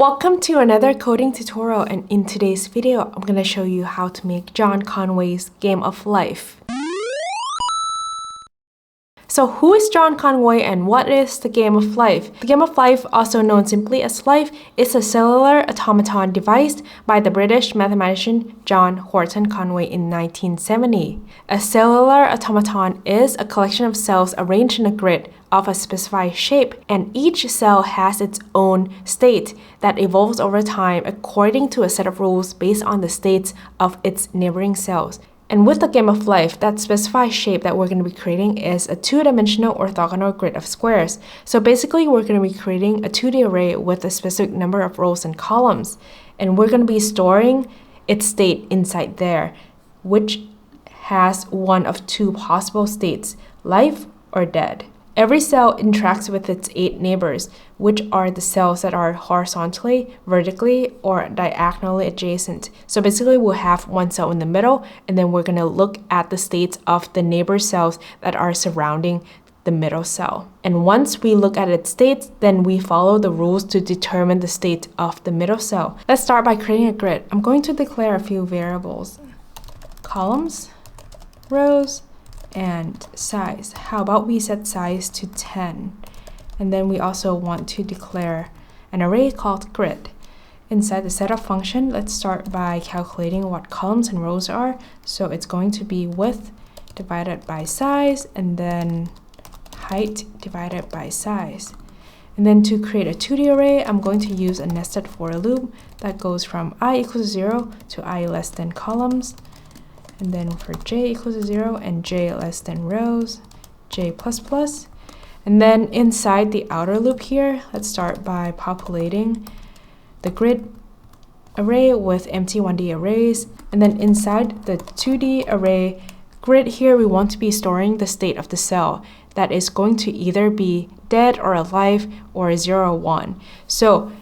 Welcome to another coding tutorial, and in today's video, I'm going to show you how to make John Conway's Game of Life. So who is John Conway and what is the Game of Life? The Game of Life, also known simply as Life, is a cellular automaton devised by the British mathematician John Horton Conway in 1970. A cellular automaton is a collection of cells arranged in a grid of a specified shape, and each cell has its own state that evolves over time according to a set of rules based on the states of its neighboring cells. And with the Game of Life, that specified shape that we're going to be creating is a two-dimensional orthogonal grid of squares. So basically, we're going to be creating a 2D array with a specific number of rows and columns. And we're going to be storing its state inside there, which has one of two possible states, life or dead. Every cell interacts with its 8 neighbors, which are the cells that are horizontally, vertically, or diagonally adjacent. So basically, we'll have one cell in the middle, and then we're going to look at the states of the neighbor cells that are surrounding the middle cell. And once we look at its states, then we follow the rules to determine the state of the middle cell. Let's start by creating a grid. I'm going to declare a few variables: columns, rows, and size. How about we set size to 10? And then we also want to declare an array called grid. Inside the setup function, let's start by calculating what columns and rows are. So it's going to be width divided by size, and then height divided by size. And then to create a 2D array, I'm going to use a nested for loop that goes from I equals 0 to I less than columns. And then for j equals to 0 and j less than rows, j plus plus. And then inside the outer loop here, let's start by populating the grid array with empty 1D arrays. And then inside the 2D array grid here, we want to be storing the state of the cell that is going to either be dead or alive or 0 or 1. So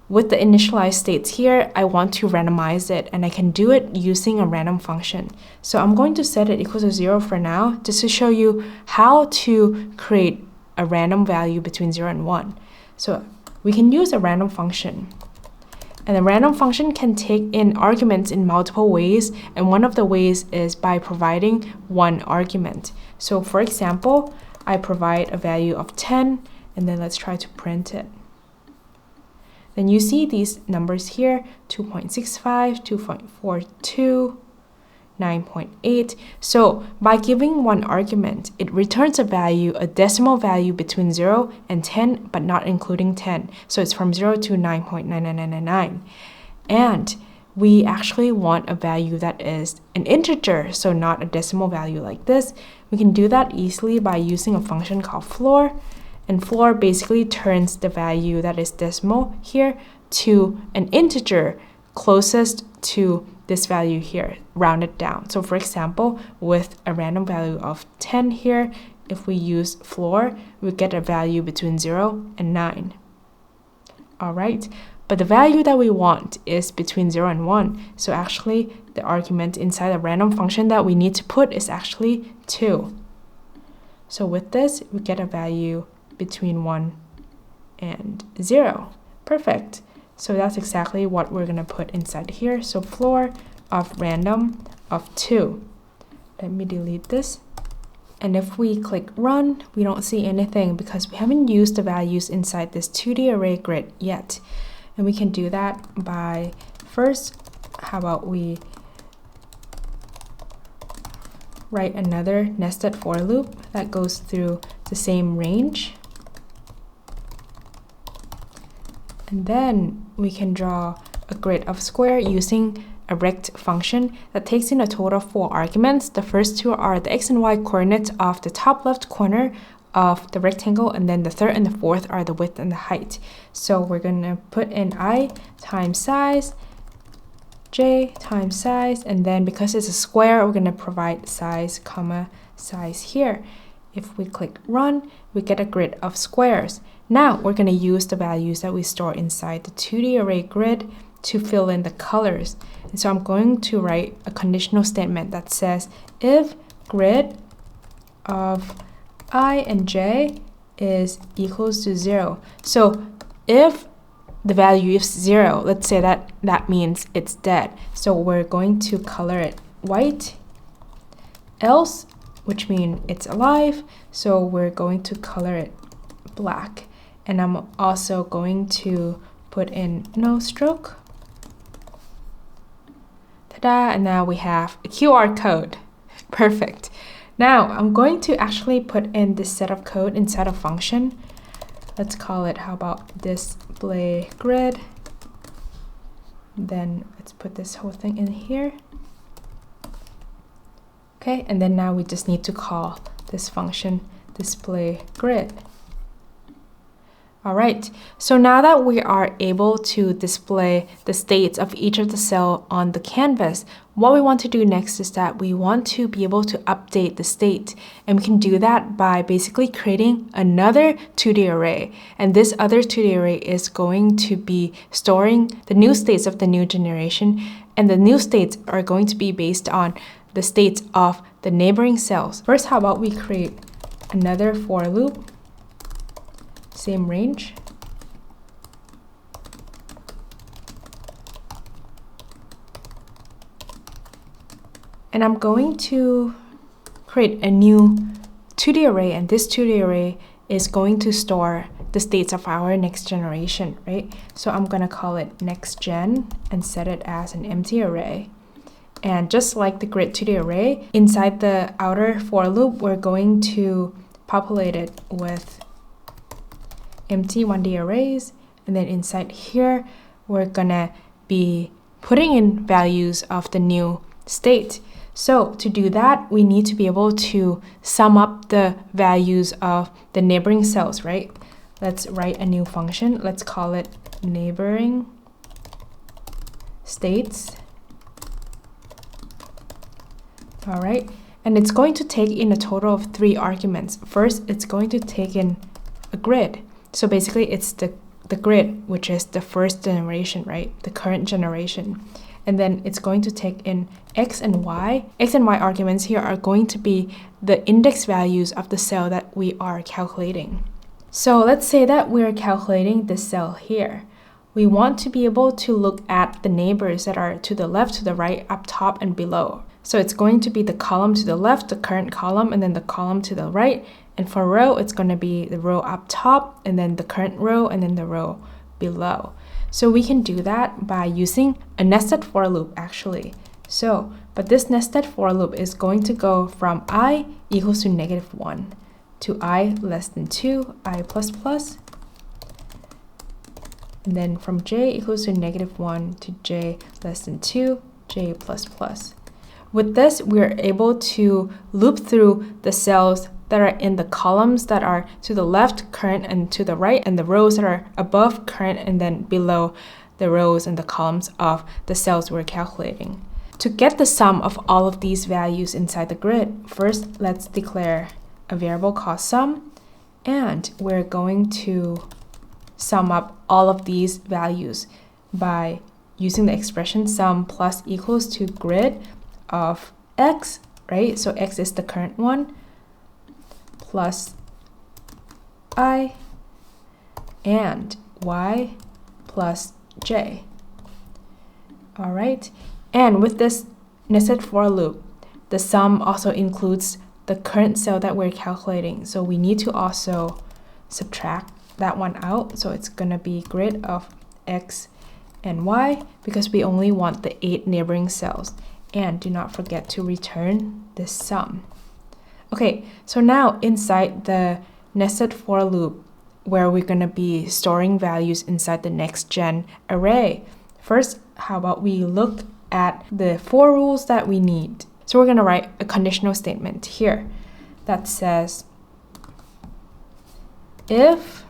with the initialized states here, I want to randomize it, and I can do it using a random function. So I'm going to set it equal to 0 for now, just to show you how to create a random value between 0 and 1. So we can use a random function. And the random function can take in arguments in multiple ways, and one of the ways is by providing one argument. So for example, I provide a value of 10, and then let's try to print it. Then you see these numbers here, 2.65, 2.42, 9.8. So by giving one argument, it returns a value, a decimal value between 0 and 10, but not including 10. So it's from 0 to 9.99999. And we actually want a value that is an integer, so not a decimal value like this. We can do that easily by using a function called floor. And floor basically turns the value that is decimal here to an integer closest to this value here, rounded down. So for example, with a random value of 10 here, if we use floor, we get a value between 0 and 9. All right, but the value that we want is between 0 and 1. So actually, the argument inside the random function that we need to put is actually 2. So with this, we get a value between 1 and 0. Perfect. So that's exactly what we're going to put inside here. So floor of random of 2. Let me delete this. And if we click run, we don't see anything because we haven't used the values inside this 2D array grid yet. And we can do that by first, how about we write another nested for loop that goes through the same range. And then we can draw a grid of square using a rect function that takes in a total of 4 arguments. The first 2 are the x and y coordinates of the top left corner of the rectangle, and then the third and the fourth are the width and the height. So we're going to put in I times size, j times size, and then because it's a square, we're going to provide size, comma, size here. If we click run, we get a grid of squares. Now we're going to use the values that we store inside the 2D array grid to fill in the colors. And so I'm going to write a conditional statement that says if grid of I and j is equals to 0. So if the value is 0, let's say that means it's dead. So we're going to color it white. Else, which means it's alive, so we're going to color it black. And I'm also going to put in no stroke. Ta-da! And now we have a QR code. Perfect. Now I'm going to actually put in this set of code inside a function. Let's call it, how about display grid? Then let's put this whole thing in here. Okay, and then now we just need to call this function display grid. All right, so now that we are able to display the states of each of the cells on the canvas, what we want to do next is that we want to be able to update the state. And we can do that by basically creating another 2D array. And this other 2D array is going to be storing the new states of the new generation. And the new states are going to be based on the states of the neighboring cells. First, how about we create another for loop, same range. And I'm going to create a new 2D array, and this 2D array is going to store the states of our next generation, right? So I'm gonna call it next gen and set it as an empty array. And just like the grid 2D array, inside the outer for loop, we're going to populate it with empty 1D arrays. And then inside here, we're gonna be putting in values of the new state. So to do that, we need to be able to sum up the values of the neighboring cells, right? Let's write a new function. Let's call it neighboring states. All right, and it's going to take in a total of 3 arguments. First, it's going to take in a grid. So basically, it's the grid, which is the first generation, right? The current generation. And then it's going to take in x and y. X and y arguments here are going to be the index values of the cell that we are calculating. So let's say that we're calculating this cell here. We want to be able to look at the neighbors that are to the left, to the right, up top, and below. So it's going to be the column to the left, the current column, and then the column to the right. And for row, it's going to be the row up top, and then the current row, and then the row below. So we can do that by using a nested for loop, actually. So, but this nested for loop is going to go from I equals to -1 to I less than 2, I plus plus. And then from j equals to -1 to j less than 2, j plus plus. With this, we're able to loop through the cells that are in the columns that are to the left, current, and to the right, and the rows that are above current and then below the rows and the columns of the cells we're calculating. To get the sum of all of these values inside the grid, first let's declare a variable called sum, and we're going to sum up all of these values by using the expression sum plus equals to grid of x, right? So x is the current one, plus I and y plus j. All right, and with this nested for loop, the sum also includes the current cell that we're calculating. So we need to also subtract that one out. So it's gonna be grid of x and y because we only want the 8 neighboring cells. And do not forget to return this sum. Okay, so now inside the nested for loop, where we're gonna be storing values inside the next gen array. First, how about we look at the 4 rules that we need. So we're gonna write a conditional statement here that says if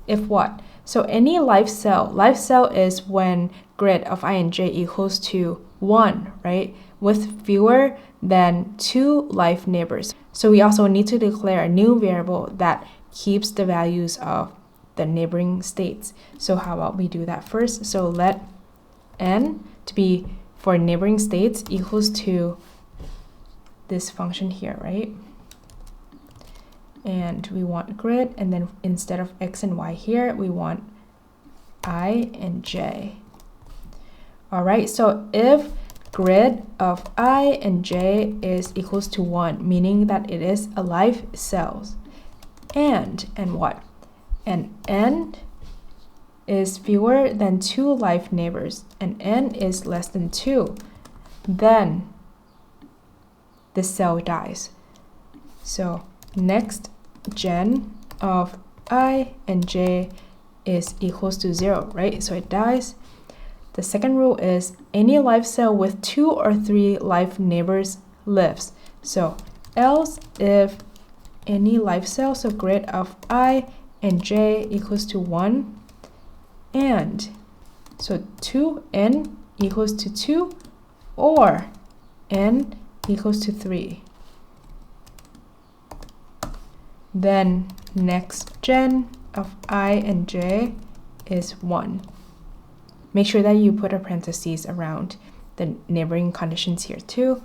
what? So any live cell is when grid of I and j equals to 1, right? With fewer than 2 live neighbors. So we also need to declare a new variable that keeps the values of the neighboring states. So how about we do that first? So let n to be for neighboring states equals to this function here, right? And we want grid, and then instead of x and y here, we want I and j. All right, so if grid of I and j is equals to 1, meaning that it is a live cells, and what? And n is fewer than 2 live neighbors, and n is less than 2, then the cell dies. So next gen of I and j is equals to 0, right? So it dies. The second rule is any live cell with 2 or 3 live neighbors lives. So else if any live cell, so grid of I and j equals to 1, and so 2n equals to 2 or n equals to 3. Then next gen of I and j is 1. Make sure that you put a parentheses around the neighboring conditions here too.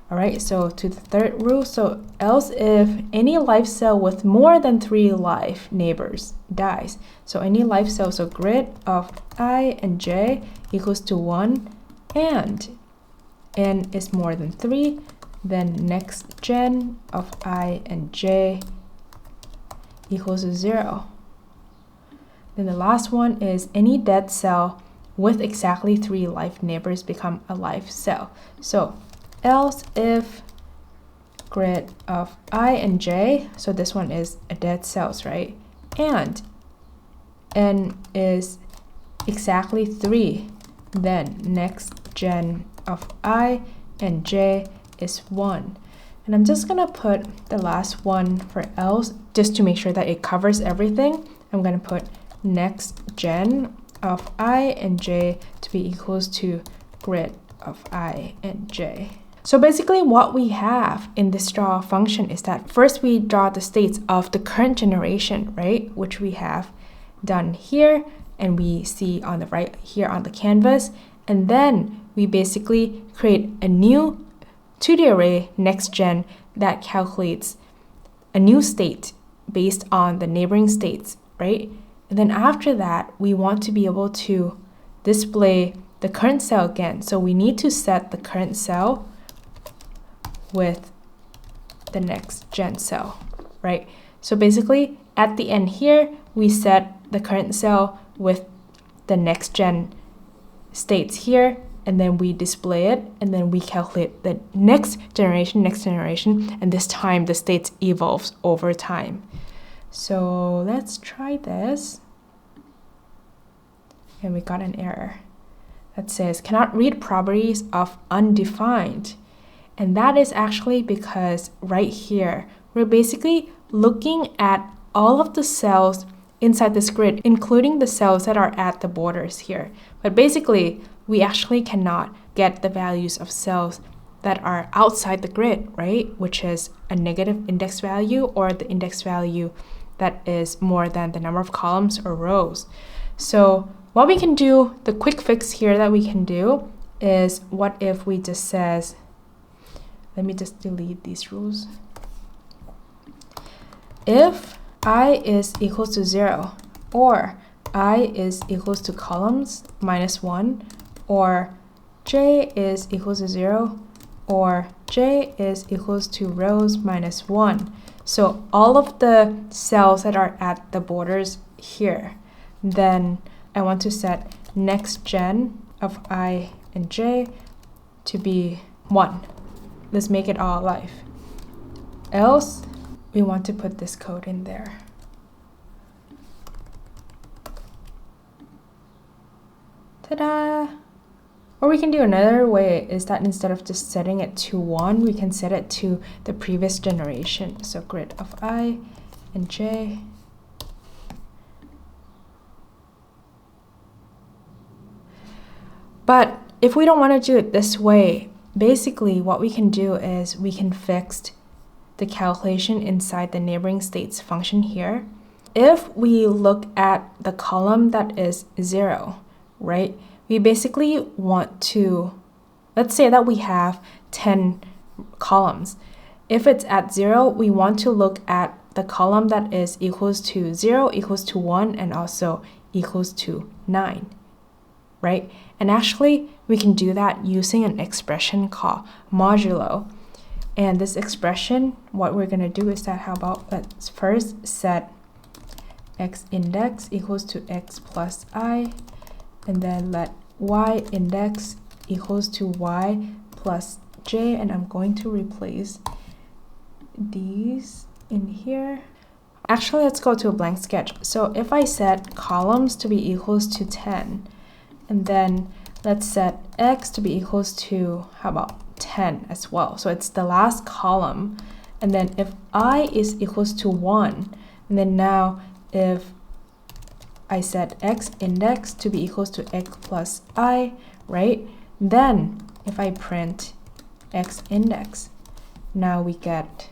All right, so to the third rule, so else if any live cell with more than 3 live neighbors dies. So any live cell, so grid of I and j equals to 1 and n is more than 3, then next gen of I and j equals to 0. Then the last one is any dead cell with exactly 3 live neighbors become a live cell. So else if grid of I and j, so this one is a dead cells, right? And n is exactly 3, then next gen of I and j is 1. And I'm just gonna put the last one for else just to make sure that it covers everything. I'm gonna put next gen of I and j to be equals to grid of I and j. So basically what we have in this draw function is that first we draw the states of the current generation, right? Which we have done here and we see on the right here on the canvas. And then we basically create a new 2D array next gen that calculates a new state based on the neighboring states, right? And then after that, we want to be able to display the current cell again. So we need to set the current cell with the next gen cell, right? So basically at the end here, we set the current cell with the next gen states here, and then we display it, and then we calculate the next generation, and this time the state evolves over time. So let's try this. And we got an error that says cannot read properties of undefined. And that is actually because right here, we're basically looking at all of the cells inside this grid, including the cells that are at the borders here. But basically, we actually cannot get the values of cells that are outside the grid, right? Which is a negative index value or the index value that is more than the number of columns or rows. So what we can do, the quick fix here that we can do is what if we just says, let me just delete these rules. If I is equals to 0 or I is equals to columns minus 1 or j is equals to 0 or j is equals to rows minus 1. So all of the cells that are at the borders here, then I want to set next gen of I and j to be 1. Let's make it all alive. Else, we want to put this code in there. Ta-da! Or we can do another way is that instead of just setting it to 1, we can set it to the previous generation. So grid of I and j. But if we don't want to do it this way, basically what we can do is we can fix the calculation inside the neighboring states function here. If we look at the column that is 0, right? We basically want to, let's say that we have 10 columns. If it's at 0, we want to look at the column that is equals to 0, equals to 1, and also equals to 9, right? And actually, we can do that using an expression called modulo. And this expression, what we're going to do is that, how about let's first set x index equals to x plus I, and then let y index equals to y plus j, and I'm going to replace these in here. Actually, let's go to a blank sketch. So if I set columns to be equals to 10, and then let's set x to be equals to, how about 10 as well. So it's the last column. And then if I is equals to 1, and then now if I set x index to be equals to x plus I, right? Then if I print x index, now we get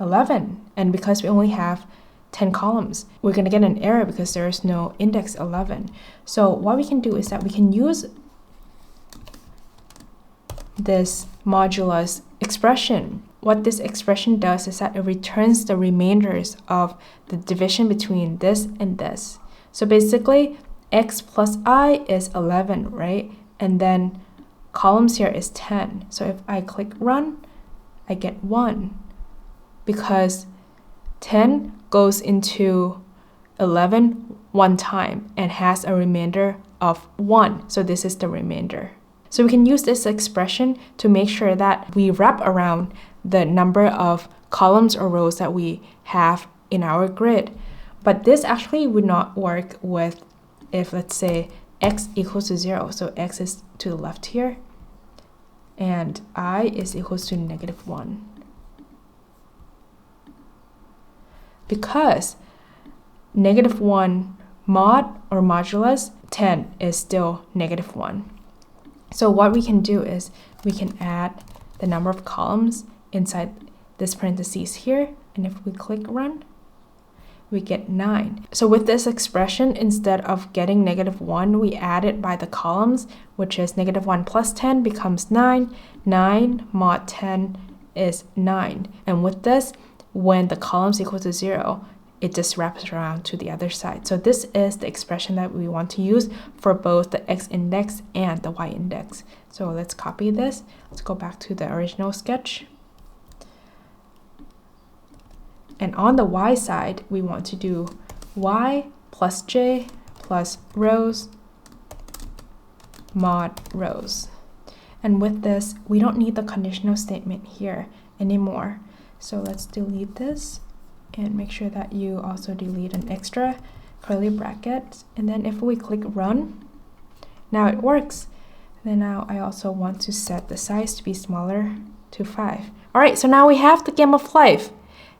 11. And because we only have 10 columns, we're going to get an error because there is no index 11. So what we can do is that we can use this modulus expression. What this expression does is that it returns the remainders of the division between this and this. So basically, x plus I is 11, right? And then columns here is 10. So if I click run, I get 1 because 10 goes into 11 one time and has a remainder of 1. So this is the remainder. So we can use this expression to make sure that we wrap around the number of columns or rows that we have in our grid. But this actually would not work with if, let's say, x equals to 0. So x is to the left here, and I is equals to -1. Because -1 mod or modulus 10 is still -1. So what we can do is we can add the number of columns inside this parentheses here, and if we click run, we get 9. So with this expression, instead of getting -1, we add it by the columns, which is -1 plus 10 becomes 9. 9 mod 10 is 9. And with this, when the columns equal to 0, it just wraps around to the other side. So this is the expression that we want to use for both the x index and the y index. So let's copy this. Let's go back to the original sketch. And on the y side, we want to do y plus j plus rows mod rows. And with this, we don't need the conditional statement here anymore. So let's delete this and make sure that you also delete an extra curly bracket. And then if we click run, now it works. Then now I also want to set the size to be smaller to 5. All right, so now we have the game of life.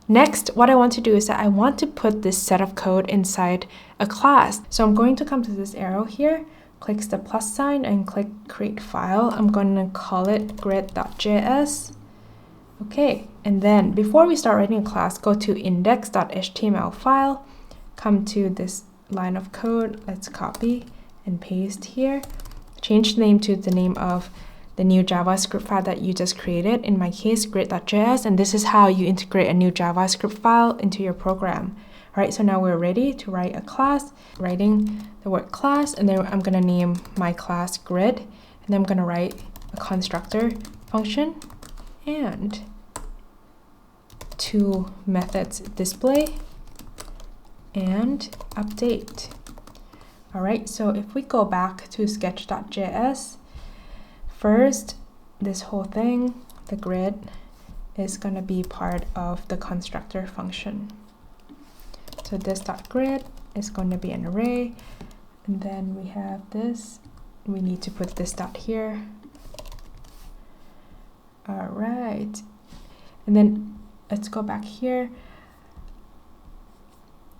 Next, what I want to do is that I want to put this set of code inside a class. So I'm going to come to this arrow here, click the plus sign and click create file. I'm going to call it grid.js. Okay, and then before we start writing a class, go to index.html file, come to this line of code, let's copy and paste here, change the name to the name of the new JavaScript file that you just created, in my case, grid.js, and this is how you integrate a new JavaScript file into your program. All right, so now we're ready to write a class, writing the word class, and then I'm gonna name my class grid, and then I'm gonna write a constructor function, and two methods, display and update. All right, so if we go back to sketch.js, first, this whole thing, the grid, is going to be part of the constructor function. So this .grid is going to be an array, and then we have this. We need to put this dot here. All right, and then let's go back here.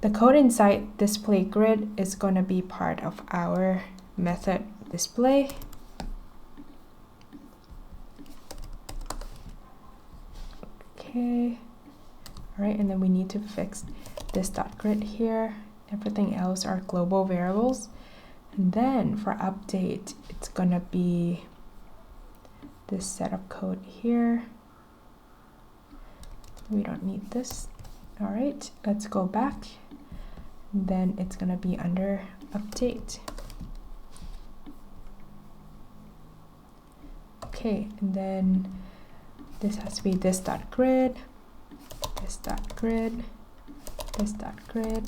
The code inside display grid is going to be part of our method display. Okay, all right, and then we need to fix this dot grid here. Everything else are global variables. And then for update, it's gonna be this set of code here. We don't need this. All right, let's go back. And then it's gonna be under update. Okay, and then this has to be this.grid, this.grid, this.grid,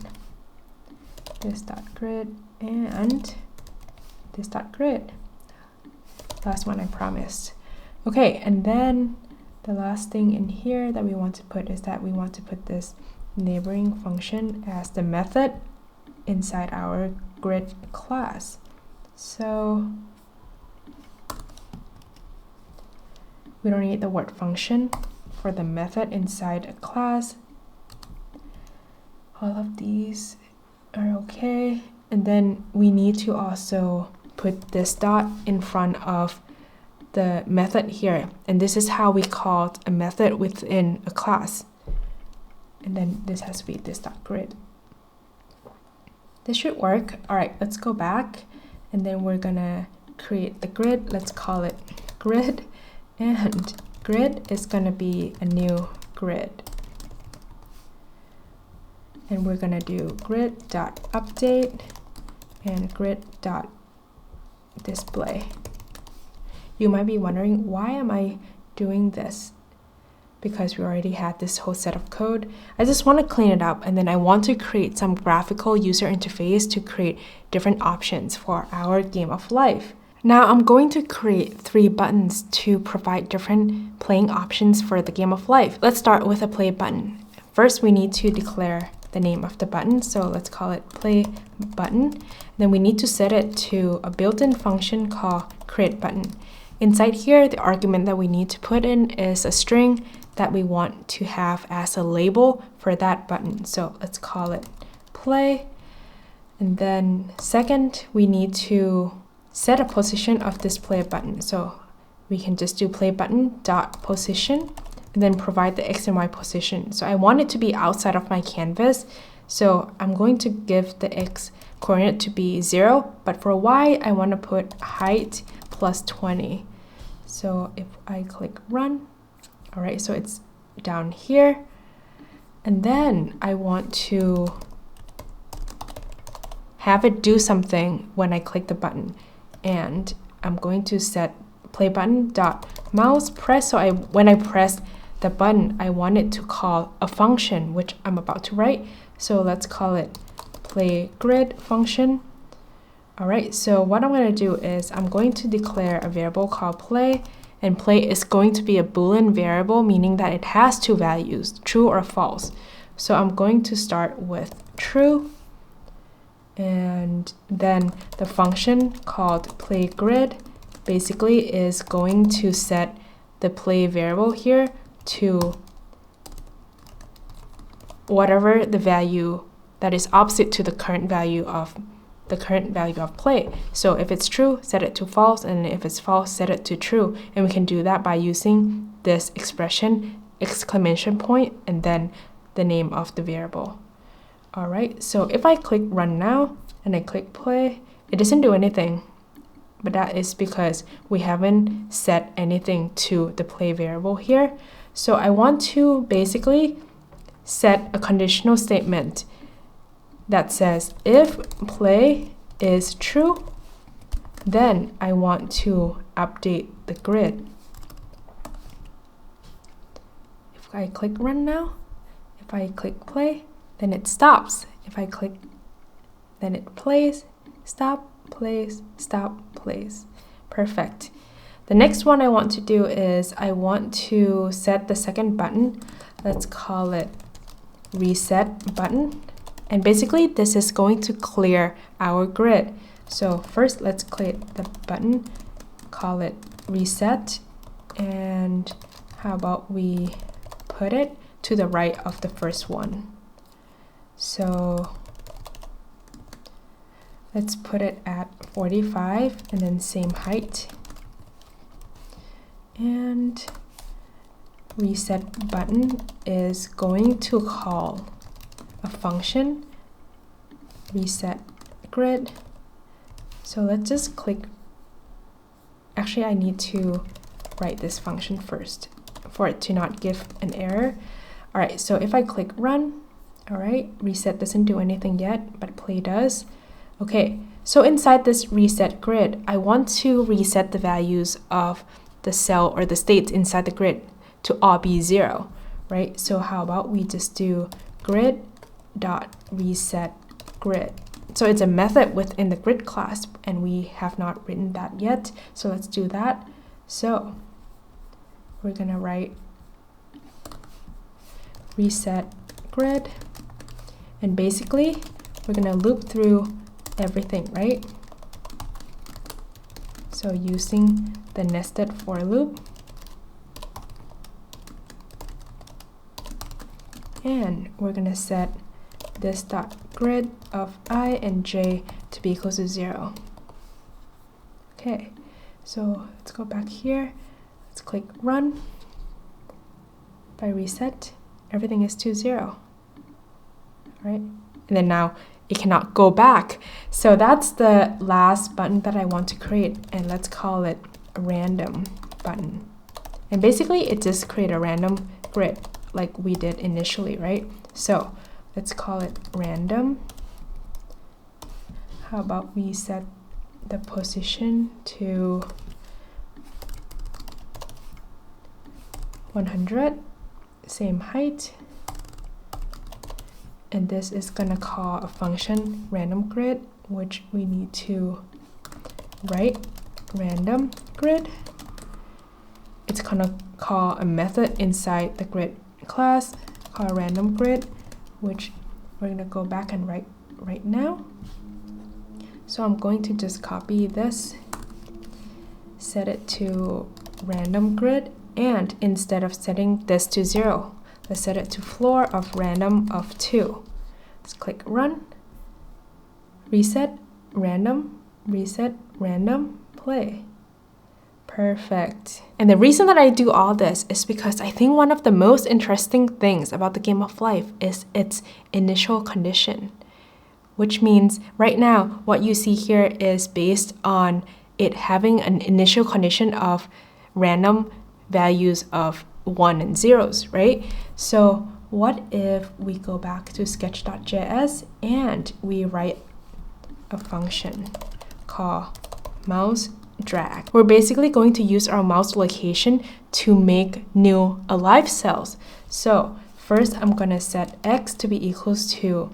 this.grid, and this.grid. Last one I promised. Okay, and then the last thing in here that we want to put is that we want to put this neighboring function as the method inside our grid class. So we don't need the word function for the method inside a class. All of these are okay. And then we need to also put this dot in front of the method here. And this is how we call a method within a class. And then this has to be this.grid. This should work. All right, let's go back. And then we're gonna create the grid. Let's call it grid. And grid is gonna be a new grid. And we're gonna do grid.update and grid.display. You might be wondering, why am I doing this? Because we already had this whole set of code. I just want to clean it up, and then I want to create some graphical user interface to create different options for our game of life. Now I'm going to create 3 buttons to provide different playing options for the game of life. Let's start with a play button. First, we need to declare the name of the button, so let's call it play button. Then we need to set it to a built-in function called create button. Inside here, the argument that we need to put in is a string that we want to have as a label for that button. So let's call it play. And then second, we need to set a position of this play button. So we can just do play button dot position and then provide the X and Y position. So I want it to be outside of my canvas. So I'm going to give the X coordinate to be 0, but for Y, I want to put height plus 20. So if I click run, all right, so it's down here. And then I want to have it do something when I click the button. And I'm going to set play button dot mouse press. So when I press the button, I want it to call a function, which I'm about to write. So let's call it play grid function. All right, so what I'm going to do is I'm going to declare a variable called play, and play is going to be a Boolean variable, meaning that it has 2 values, true or false. So I'm going to start with true, and then the function called play grid basically is going to set the play variable here to whatever the value that is opposite to the current value of play. So if it's true, set it to false, and if it's false, set it to true. And we can do that by using this expression, exclamation point, and then the name of the variable. All right, so if I click run now and I click play, it doesn't do anything, but that is because we haven't set anything to the play variable here. So I want to basically set a conditional statement that says if play is true, then I want to update the grid. If I click run now, if I click play, then it stops. If I click, then it plays, stop, plays, stop, plays. Perfect. The next one I want to do is I want to set the second button. Let's call it reset button. And basically this is going to clear our grid. So first let's click the button, call it reset, and how about we put it to the right of the first one. So let's put it at 45 and then same height. And reset button is going to call a function reset grid. So let's just click. Actually, I need to write this function first for it to not give an error. All right, so if I click run, all right, reset doesn't do anything yet, but play does. Okay, so inside this reset grid, I want to reset the values of the cell or the states inside the grid to all be 0, right? So how about we just do grid.reset grid. So it's a method within the grid class, and we have not written that yet. So let's do that. So we're gonna write reset grid, and basically we're gonna loop through everything, right? So using the nested for loop, and we're gonna set this dot grid of I and j to be equal to 0. Okay, so let's go back here. Let's click run. If I reset, everything is to 0. Right? And then now it cannot go back. So that's the last button that I want to create, and let's call it a random button. And basically it just creates a random grid like we did initially, right? So let's call it random. How about we set the position to 100, same height, and this is gonna call a function random grid, which we need to write random grid. It's gonna call a method inside the grid class called random grid, which we're gonna go back and write right now. So I'm going to just copy this, set it to random grid, and instead of setting this to 0, let's set it to floor of random of 2. Let's click run, reset random, play. Perfect. And the reason that I do all this is because I think one of the most interesting things about the game of life is its initial condition, which means right now what you see here is based on it having an initial condition of random values of 1 and 0s, right? So what if we go back to sketch.js and we write a function called mouseDragged? We're basically going to use our mouse location to make new alive cells. So first I'm going to set x to be equals to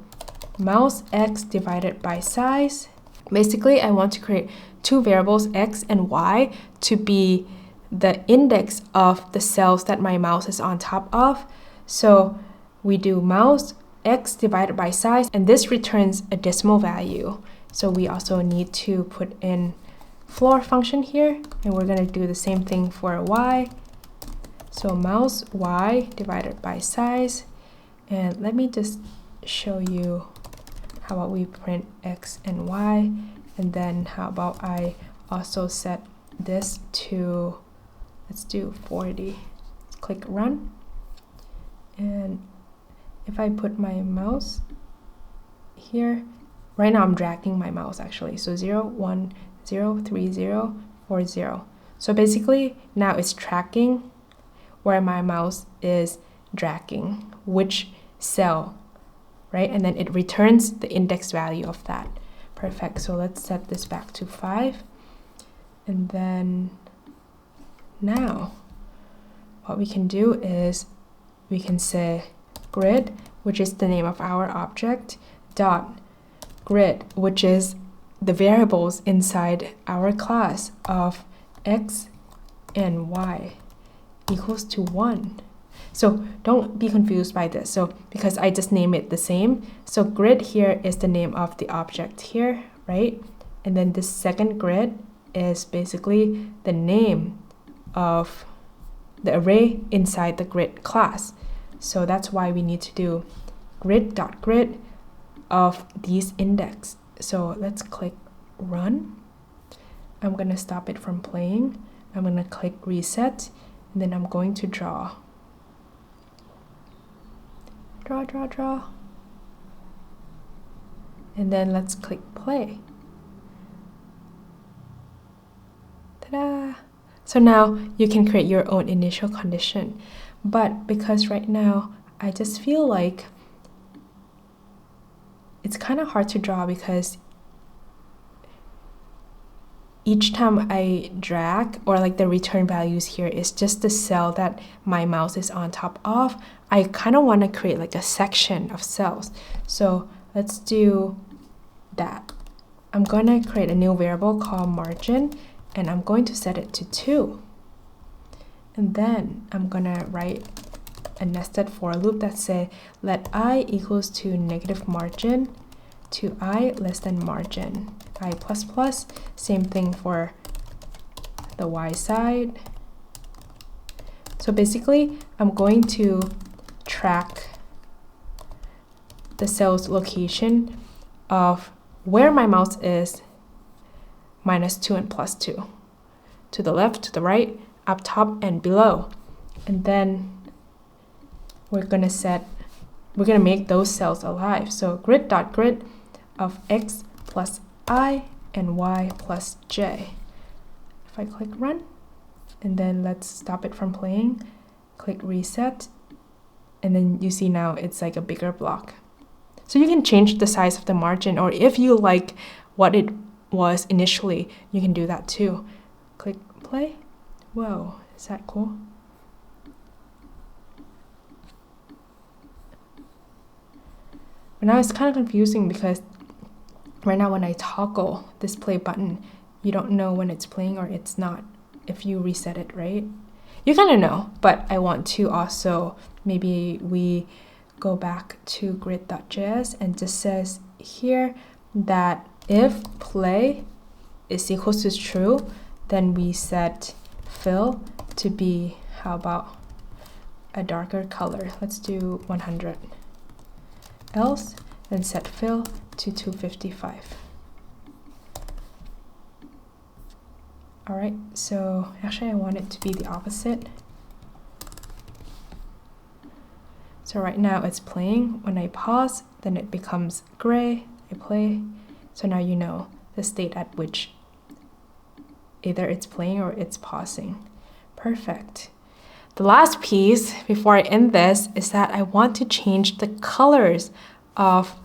mouse x divided by size. Basically I want to create two variables x and y to be the index of the cells that my mouse is on top of. So we do mouse x divided by size, and this returns a decimal value. So we also need to put in floor function here, and we're going to do the same thing for y. So mouse y divided by size, and let me just show you how about we print x and y, and then how about I also set this to, let's do 40. Click run, and if I put my mouse here, right now I'm dragging my mouse actually, so 0, 1, 0, 3, 0, 4, 0. So basically now it's tracking where my mouse is dragging which cell, right? And then it returns the index value of that. Perfect. So let's set this back to 5. And then now what we can do is we can say grid, which is the name of our object, dot grid, which is the variables inside our class of x and y equals to 1. So don't be confused by this. So because I just name it the same, so grid here is the name of the object here, right? And then this second grid is basically the name of the array inside the grid class. So that's why we need to do grid.grid of these index. So let's click run. I'm going to stop it from playing. I'm going to click reset, and then I'm going to draw. Draw. And then let's click play. Ta-da! So now you can create your own initial condition. But because right now I just feel like it's kind of hard to draw because each time I drag, or like the return values here is just the cell that my mouse is on top of, I kind of want to create like a section of cells. So let's do that. I'm going to create a new variable called margin, and I'm going to set it to 2. And then I'm going to write a nested for loop that says let I equals to negative margin to I less than margin I plus plus. Same thing for the y side. So basically I'm going to track the cell's location of where my mouse is -2 and +2, to the left, to the right, up top, and below. And then we're gonna make those cells alive. So grid.grid of x plus I and y plus j. If I click run, and then let's stop it from playing, click reset, and then you see now it's like a bigger block. So you can change the size of the margin, or if you like what it was initially, you can do that too. Click play. Whoa, is that cool? But now it's kind of confusing because right now when I toggle this play button, you don't know when it's playing or it's not if you reset it, right? You kind of know, but I want to also, maybe we go back to grid.js and just says here that if play is equals to true, then we set fill to be, how about a darker color? Let's do 100. Else, then set fill to 255. All right, so actually I want it to be the opposite. So right now it's playing. When I pause, then it becomes gray. I play. So now you know the state at which either it's playing or it's pausing. Perfect. The last piece before I end this is that I want to change the colors of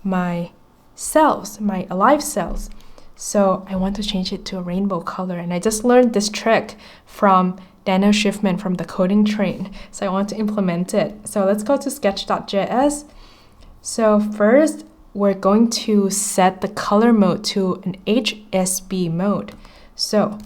my cells, my alive cells. So I want to change it to a rainbow color. And I just learned this trick from Daniel Schiffman from the coding train. So I want to implement it. So let's go to sketch.js. So first, we're going to set the color mode to an HSB mode. So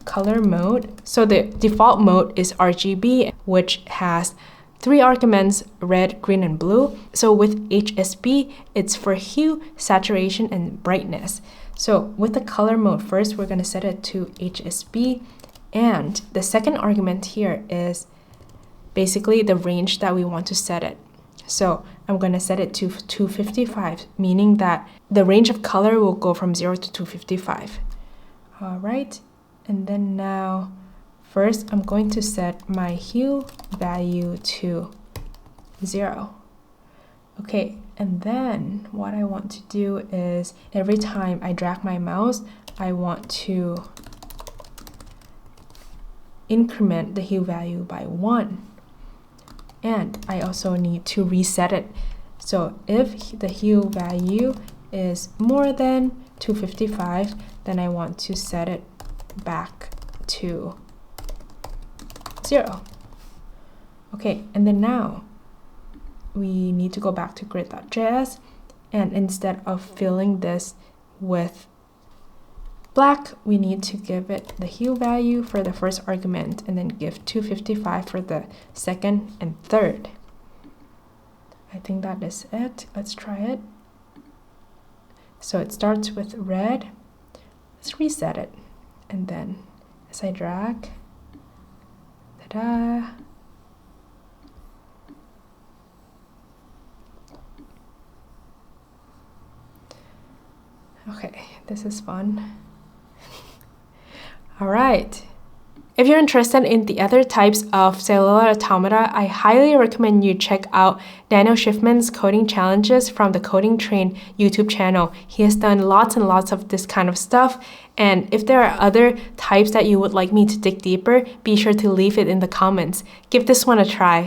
color mode. So the default mode is RGB, which has 3 arguments, red, green, and blue. So with HSB, it's for hue, saturation, and brightness. So with the color mode, first we're going to set it to HSB. And the second argument here is basically the range that we want to set it. So I'm going to set it to 255, meaning that the range of color will go from 0 to 255. All right. And then now, first I'm going to set my hue value to 0. Okay, and then what I want to do is every time I drag my mouse, I want to increment the hue value by 1. And I also need to reset it. So if the hue value is more than 255, then I want to set it back to 0. Okay, and then now we need to go back to grid.js, and instead of filling this with black, we need to give it the hue value for the first argument and then give 255 for the second and third. I think that is it. Let's try it. So it starts with red. Let's reset it. And then as I drag, ta-da! Okay, this is fun. All right. If you're interested in the other types of cellular automata, I highly recommend you check out Daniel Schiffman's coding challenges from the Coding Train YouTube channel. He has done lots and lots of this kind of stuff. And if there are other types that you would like me to dig deeper, be sure to leave it in the comments. Give this one a try.